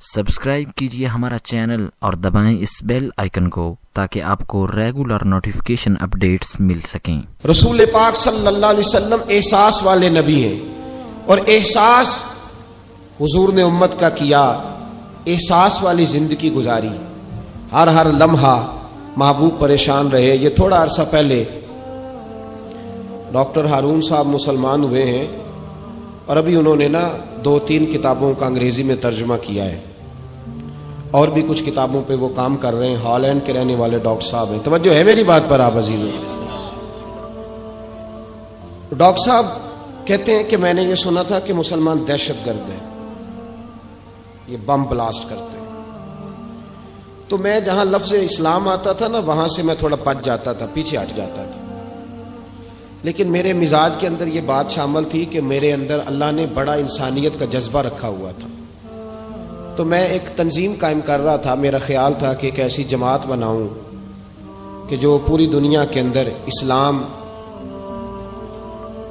Subscribe کیجیے ہمارا channel اور دبائیں اس بیل آئیکن کو تاکہ آپ کو ریگولر نوٹیفیکیشن اپڈیٹس مل سکیں۔ رسول پاک صلی اللہ علیہ وسلم احساس والے نبی ہیں، اور احساس حضور نے امت کا کیا، احساس والی زندگی گزاری، ہر لمحہ محبوب پریشان رہے۔ یہ تھوڑا عرصہ پہلے ڈاکٹر ہارون صاحب مسلمان ہوئے ہیں، اور ابھی انہوں نے 2-3 کتابوں کا انگریزی میں ترجمہ کیا ہے، اور بھی کچھ کتابوں پہ وہ کام کر رہے ہیں۔ ہالینڈ کے رہنے والے ڈاکٹر صاحب ہیں۔ توجہ ہے میری بات پر آپ عزیزوں؟ ڈاکٹر صاحب کہتے ہیں کہ میں نے یہ سنا تھا کہ مسلمان دہشت گرد ہیں، یہ بم بلاسٹ کرتے ہیں۔ تو میں جہاں لفظ اسلام آتا تھا وہاں سے میں تھوڑا پچ جاتا تھا، پیچھے ہٹ جاتا تھا، لیکن میرے مزاج کے اندر یہ بات شامل تھی کہ میرے اندر اللہ نے بڑا انسانیت کا جذبہ رکھا ہوا تھا۔ تو میں ایک تنظیم قائم کر رہا تھا، میرا خیال تھا کہ ایک ایسی جماعت بناؤں کہ جو پوری دنیا کے اندر اسلام،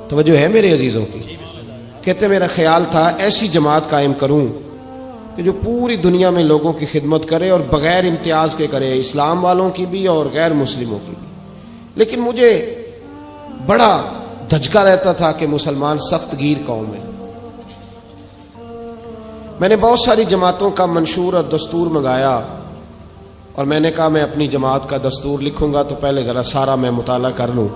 توجہ ہے میرے عزیزوں کی، کہتے میرا خیال تھا ایسی جماعت قائم کروں کہ جو پوری دنیا میں لوگوں کی خدمت کرے اور بغیر امتیاز کے کرے، اسلام والوں کی بھی اور غیر مسلموں کی بھی۔ لیکن مجھے بڑا دھچکا رہتا تھا کہ مسلمان سخت گیر قوم ہے۔ میں نے بہت ساری جماعتوں کا منشور اور دستور منگایا، اور میں نے کہا میں اپنی جماعت کا دستور لکھوں گا تو پہلے ذرا سارا میں مطالعہ کر لوں۔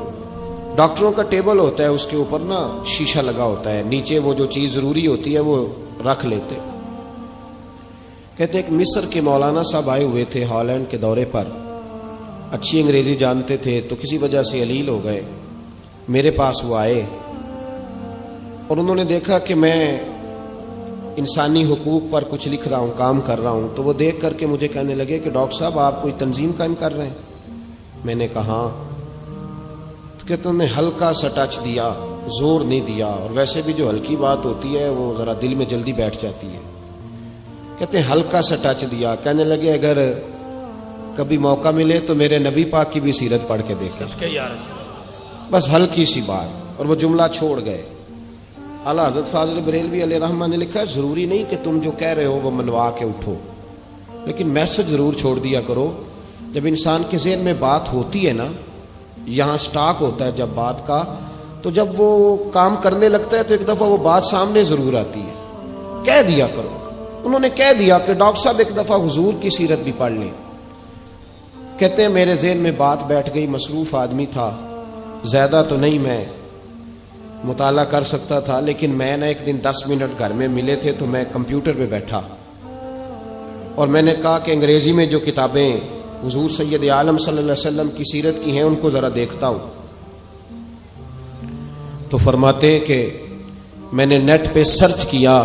ڈاکٹروں کا ٹیبل ہوتا ہے، اس کے اوپر شیشہ لگا ہوتا ہے، نیچے وہ جو چیز ضروری ہوتی ہے وہ رکھ لیتے۔ کہتے ہیں کہ مصر کے مولانا صاحب آئے ہوئے تھے ہالینڈ کے دورے پر، اچھی انگریزی جانتے تھے، تو کسی وجہ سے علیل ہو گئے۔ میرے پاس وہ آئے اور انہوں نے دیکھا کہ میں انسانی حقوق پر کچھ لکھ رہا ہوں، کام کر رہا ہوں، تو وہ دیکھ کر کے مجھے کہنے لگے کہ ڈاکٹر صاحب آپ کوئی تنظیم قائم کر رہے ہیں؟ میں نے کہا ہاں۔ تو کہتے انہوں نے ہلکا سا ٹچ دیا، زور نہیں دیا، اور ویسے بھی جو ہلکی بات ہوتی ہے وہ ذرا دل میں جلدی بیٹھ جاتی ہے۔ کہتے ہیں ہلکا سا ٹچ دیا، کہنے لگے اگر کبھی موقع ملے تو میرے نبی پاک کی بھی سیرت پڑھ کے دیکھیں، بس ہلکی سی بات، اور وہ جملہ چھوڑ گئے۔ اعلیٰ حضرت فاضل بریلوی علیہ رحمہ نے لکھا ہے ضروری نہیں کہ تم جو کہہ رہے ہو وہ منوا کے اٹھو، لیکن میسج ضرور چھوڑ دیا کرو۔ جب انسان کے ذہن میں بات ہوتی ہے یہاں سٹاک ہوتا ہے جب بات کا، تو جب وہ کام کرنے لگتا ہے تو ایک دفعہ وہ بات سامنے ضرور آتی ہے، کہہ دیا کرو۔ انہوں نے کہہ دیا کہ ڈاکٹر صاحب ایک دفعہ حضور کی سیرت بھی پڑھ لیں۔ کہتے ہیں میرے ذہن میں بات بیٹھ گئی، مصروف آدمی تھا، زیادہ تو نہیں میں مطالعہ کر سکتا تھا، لیکن میں ایک دن 10 منٹ گھر میں ملے تھے تو میں کمپیوٹر پہ بیٹھا، اور میں نے کہا کہ انگریزی میں جو کتابیں حضور سید عالم صلی اللہ علیہ وسلم کی سیرت کی ہیں ان کو ذرا دیکھتا ہوں۔ تو فرماتے ہیں کہ میں نے نیٹ پہ سرچ کیا،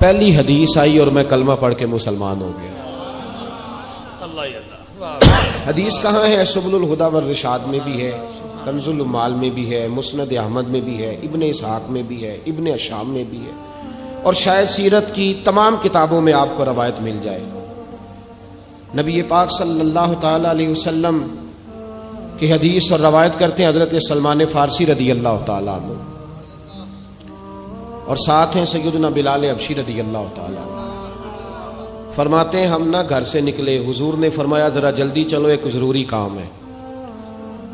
پہلی حدیث آئی اور میں کلمہ پڑھ کے مسلمان ہو گیا۔ حدیث کہاں ہے؟ سبل الہدی والرشاد میں بھی ہے، کنز العمال میں بھی ہے، مسند احمد میں بھی ہے، ابن اسحاق میں بھی ہے، ابن اشام میں بھی ہے، اور شاید سیرت کی تمام کتابوں میں آپ کو روایت مل جائے۔ نبی پاک صلی اللہ تعالی علیہ وسلم کی حدیث اور روایت کرتے ہیں حضرت سلمان فارسی رضی اللہ تعالیٰ عنہ، اور ساتھ ہیں سیدنا بلال حبشی رضی اللہ تعالیٰ عنہ۔ فرماتے ہیں ہم گھر سے نکلے، حضور نے فرمایا ذرا جلدی چلو، ایک ضروری کام ہے۔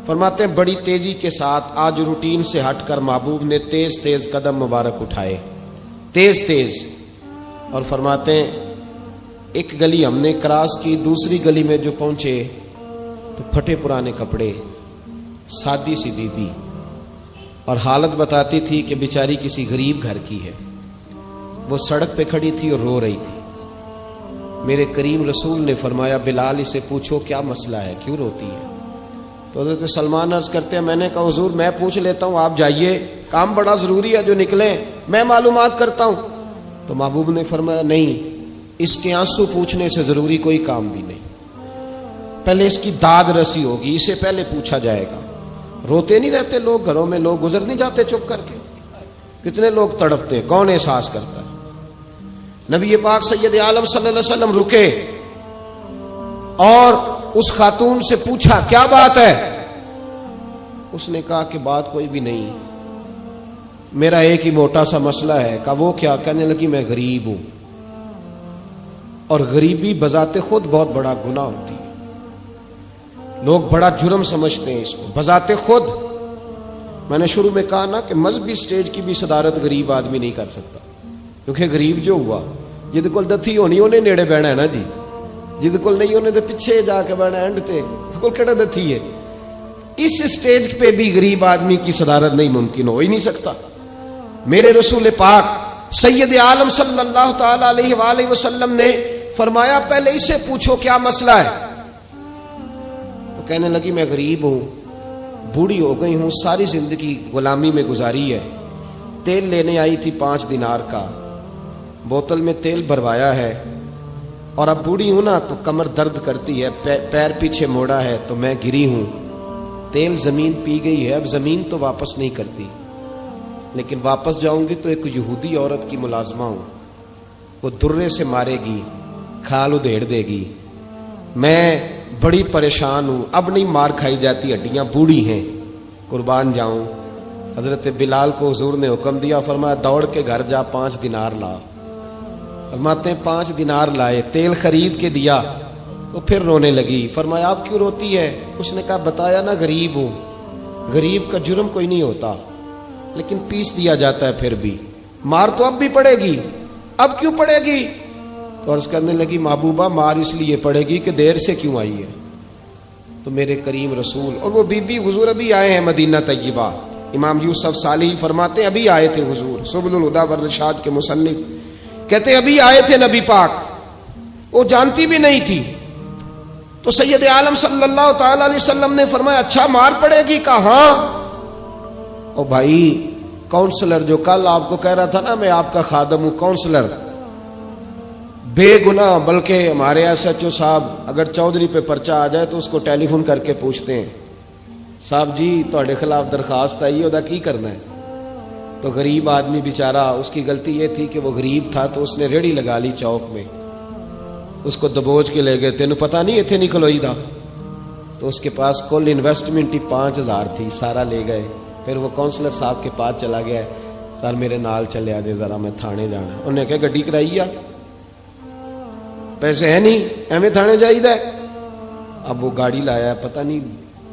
فرماتے ہیں بڑی تیزی کے ساتھ آج روٹین سے ہٹ کر محبوب نے تیز تیز قدم مبارک اٹھائے، تیز تیز، اور فرماتے ہیں ایک گلی ہم نے کراس کی، دوسری گلی میں جو پہنچے تو پھٹے پرانے کپڑے، سادی سی بی بی، اور حالت بتاتی تھی کہ بیچاری کسی غریب گھر کی ہے۔ وہ سڑک پہ کھڑی تھی اور رو رہی تھی۔ میرے کریم رسول نے فرمایا بلال اسے پوچھو کیا مسئلہ ہے، کیوں روتی ہے؟ تو حضرت سلمان عرض کرتے ہیں میں نے کہا حضور میں پوچھ لیتا ہوں، آپ جائیے، کام بڑا ضروری ہے جو نکلیں، میں معلومات کرتا ہوں۔ تو محبوب نے فرمایا نہیں، اس کے آنسو پوچھنے سے ضروری کوئی کام بھی نہیں، پہلے اس کی داد رسی ہوگی، اسے پہلے پوچھا جائے گا۔ روتے نہیں رہتے لوگ گھروں میں، لوگ گزر نہیں جاتے چپ کر کے؟ کتنے لوگ تڑپتے، کون احساس کرتا ہے؟ نبی پاک سید عالم صلی اللہ علیہ وسلم رکے اور اس خاتون سے پوچھا کیا بات ہے؟ اس نے کہا کہ بات کوئی بھی نہیں، میرا ایک ہی موٹا سا مسئلہ ہے۔ کہا وہ کیا؟ کہنے لگی میں غریب ہوں، اور غریبی بذات خود بہت بڑا گناہ ہوتی ہے. لوگ بڑا جرم سمجھتے ہیں اس کو بذات خود. میں نے شروع میں کہا نا کہ مذہبی سٹیج کی بھی صدارت غریب آدمی نہیں کر سکتا, کیونکہ غریب جو ہوا جہد کول دتھی ہونی انہیں نیڑے بہنا ہے نا جی, جہد کول نہیں انہیں تو پیچھے جا کے بہنا اینڈ تے کول کہڑا دتھی ہے. اس سٹیج پہ بھی غریب آدمی کی صدارت نہیں ممکن ہو ہی نہیں سکتا. میرے رسول پاک سید عالم صلی اللہ تعالی علیہ وآلہ وسلم نے فرمایا پہلے اسے پوچھو کیا مسئلہ ہے. وہ کہنے لگی میں غریب ہوں, بوڑھی ہو گئی ہوں, ساری زندگی غلامی میں گزاری ہے, تیل لینے آئی تھی 5 دینار کا, بوتل میں تیل بھروایا ہے, اور اب بوڑھی ہوں نا تو کمر درد کرتی ہے, پیر پیچھے موڑا ہے تو میں گری ہوں, تیل زمین پی گئی ہے, اب زمین تو واپس نہیں کرتی, لیکن واپس جاؤں گی تو ایک یہودی عورت کی ملازمہ ہوں, وہ درے سے مارے گی, کھال ادھیڑ دے گی, میں بڑی پریشان ہوں, اب نہیں مار کھائی جاتی, ہڈیاں بوڑھی ہیں, قربان جاؤں. حضرت بلال کو حضور نے حکم دیا, فرمایا دوڑ کے گھر جا 5 دینار لا. فرماتے ہیں 5 دینار لائے, تیل خرید کے دیا, وہ پھر رونے لگی. فرمایا آپ کیوں روتی ہے؟ اس نے کہا بتایا نا غریب ہوں, غریب کا جرم کوئی نہیں ہوتا, لیکن پیس دیا جاتا ہے, پھر بھی مار تو اب بھی پڑے گی, اب کیوں پڑے گی؟ تو عرض کرنے لگی محبوبہ مار اس لیے پڑے گی کہ دیر سے کیوں آئی ہے. تو میرے کریم رسول, اور وہ بی بی حضور ابھی آئے ہیں مدینہ طیبہ, امام یوسف صالحی فرماتے ہیں ابھی آئے تھے حضور, سبل الہدیٰ والرشاد کے مصنف کہتے ہیں ابھی آئے تھے نبی پاک, وہ جانتی بھی نہیں تھی. تو سید عالم صلی اللہ تعالی علیہ وسلم نے فرمایا اچھا مار پڑے گی؟ کہا ہاں. او بھائی کاؤنسلر جو کل آپ کو کہہ رہا تھا نا میں آپ کا خادم ہوں, کاؤنسلر بے گناہ, بلکہ ہمارے ایس ایچ او صاحب اگر چودھری پہ پرچہ آ جائے تو اس کو ٹیلی فون کر کے پوچھتے ہیں صاحب جی تہاڈے خلاف درخواست آئی ہے, کی کرنا ہے؟ تو غریب آدمی بیچارہ, اس کی غلطی یہ تھی کہ وہ غریب تھا تو اس نے ریڑھی لگا لی چوک میں, اس کو دبوچ کے لے گئے, تینوں پتہ نہیں ایتھے نہیں کھلوئی دا. تو اس کے پاس کل انویسٹمنٹ ہی 5000 تھی, سارا لے گئے. پھر وہ کاؤنسلر صاحب کے پاس چلا گیا, سر میرے نال چلے آ جائے ذرا, میں تھانے جانا. انہوں نے کہا گڈی کرائی ہے, پیسے ہے نہیں, ایویں تھانے جائیدا ہے. اب وہ گاڑی لایا ہے, پتہ نہیں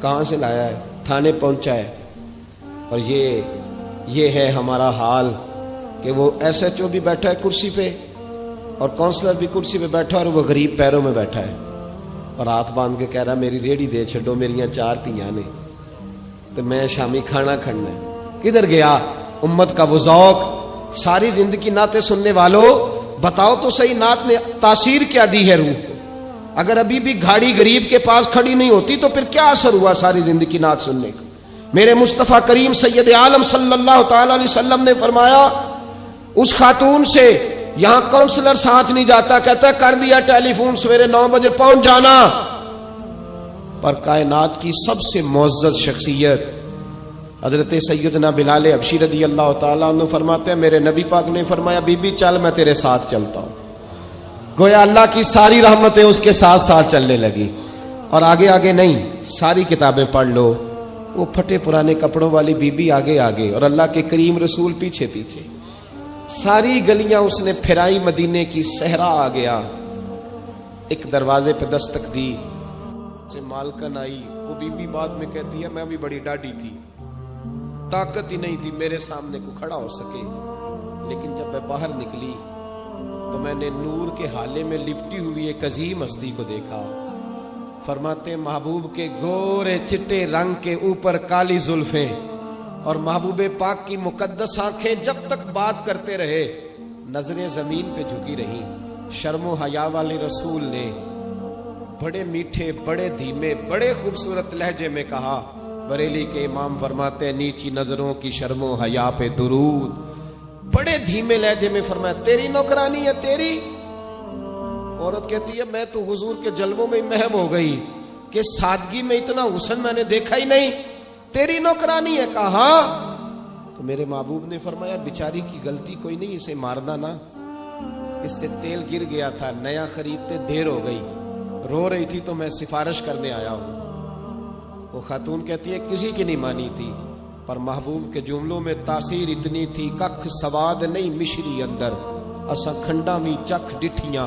کہاں سے لایا ہے, تھانے پہنچا ہے. اور یہ ہے ہمارا حال کہ وہ ایس ایچ او بھی بیٹھا ہے کرسی پہ اور کاؤنسلر بھی کرسی پہ بیٹھا, اور وہ غریب پیروں میں بیٹھا ہے اور ہاتھ باندھ کے کہہ رہا میری ریڑھی دے چھڈو, میریاں 4 تیاں نے, تو میں شامی کھانا کھڑنا ہے. کدھر گیا امت کا وہ ذوق؟ ساری زندگی نعتیں سننے والوں بتاؤ تو صحیح, نعت نے تاثیر کیا دی ہے روح کو؟ اگر ابھی بھی گھاڑی غریب کے پاس کھڑی نہیں ہوتی تو پھر کیا اثر ہوا ساری زندگی نعت سننے کا؟ میرے مصطفیٰ کریم سید عالم صلی اللہ تعالی علیہ وسلم نے فرمایا اس خاتون سے یہاں کاؤنسلر ساتھ نہیں جاتا, کہتا ہے کر دیا ٹیلی فون, سویرے 9 بجے پہنچ جانا. پر کائنات کی سب سے معزز شخصیت حضرت سیدنا بلال حبشی رضی اللہ تعالیٰ عنہ فرماتے ہیں میرے نبی پاک نے فرمایا بی بی چل میں تیرے ساتھ چلتا ہوں. گویا اللہ کی ساری رحمتیں اس کے ساتھ ساتھ چلنے لگی. اور آگے آگے نہیں, ساری کتابیں پڑھ لو, وہ پھٹے پرانے کپڑوں والی بی بی آگے آگے اور اللہ کے کریم رسول پیچھے پیچھے. ساری گلیاں اس نے پھرائی, مدینے کی صحرا آ گیا. ایک دروازے پہ دستک دی, سے مالکن آئی. وہ بی بی بعد میں کہتی ہے میں بھی بڑی ڈاڈی تھی, طاقت ہی نہیں تھی میرے سامنے کو کھڑا ہو سکے, لیکن جب میں باہر نکلی تو میں نے نور کے حالے میں لپٹی ہوئی ایک عظیم ہستی کو دیکھا. فرماتے محبوب کے گورے چٹے رنگ کے اوپر کالی زلفیں اور محبوب پاک کی مقدس آنکھیں جب تک بات کرتے رہے نظریں زمین پہ جھکی رہی. شرم و حیا والے رسول نے بڑے میٹھے, بڑے دھیمے, بڑے خوبصورت لہجے میں کہا. بریلی کے امام فرماتے ہیں نیچی نظروں کی شرم و حیا پہ درود. بڑے دھیمے لہجے میں فرمایا تیری نوکرانی ہے تیری. عورت کہتی ہے میں تو حضور کے جلووں میں محو ہو گئی کہ سادگی میں اتنا حسن میں نے دیکھا ہی نہیں, تیری نوکرانی ہے. کہا تو میرے محبوب نے فرمایا بیچاری کی غلطی کوئی نہیں, اسے مارنا نا, اس سے تیل گر گیا تھا, نیا خریدتے دیر ہو گئی, رو رہی تھی تو میں سفارش کرنے آیا ہوں. وہ خاتون کہتی ہے کسی کی نہیں مانی تھی, پر محبوب کے جملوں میں تاثیر اتنی تھی ککھ سواد نہیں مشری اندر, اسا کھنڈا بھی چکھ ڈٹھیاں